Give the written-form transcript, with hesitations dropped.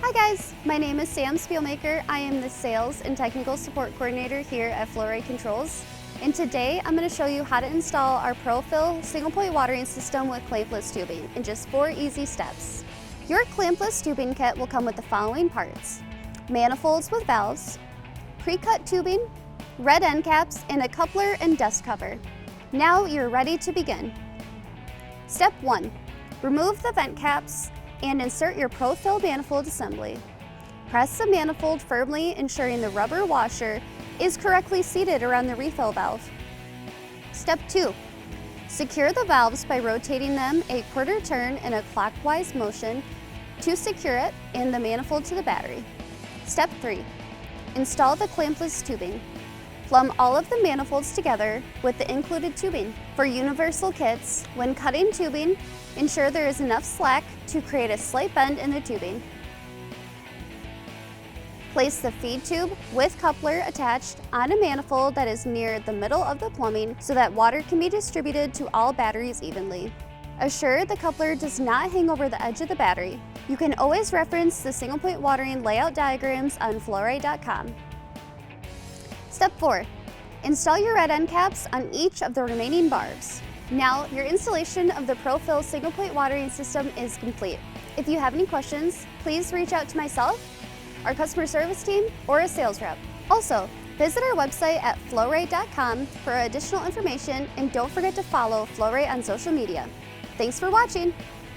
Hi guys, my name is Sam Spielmaker. I am the Sales and Technical Support Coordinator here at Flow-Ray Controls. And today I'm going to show you how to install our ProFill single point watering system with clampless tubing in just 4 easy steps. Your clampless tubing kit will come with the following parts: manifolds with valves, pre-cut tubing, red end caps, and a coupler and dust cover. Now you're ready to begin. Step 1. Remove the vent caps and insert your ProFill manifold assembly. Press the manifold firmly, ensuring the rubber washer is correctly seated around the refill valve. Step 2. Secure the valves by rotating them a quarter turn in a clockwise motion to secure it and the manifold to the battery. Step 3. Install the clampless tubing. Plumb all of the manifolds together with the included tubing. For universal kits, when cutting tubing, ensure there is enough slack to create a slight bend in the tubing. Place the feed tube with coupler attached on a manifold that is near the middle of the plumbing so that water can be distributed to all batteries evenly. Assure the coupler does not hang over the edge of the battery. You can always reference the single point watering layout diagrams on flowray.com. Step 4. Install your red end caps on each of the remaining barbs. Now, your installation of the ProFill single point watering system is complete. If you have any questions, please reach out to myself, our customer service team, or a sales rep. Also, visit our website at flowray.com for additional information, and don't forget to follow Flow-Ray on social media. Thanks for watching!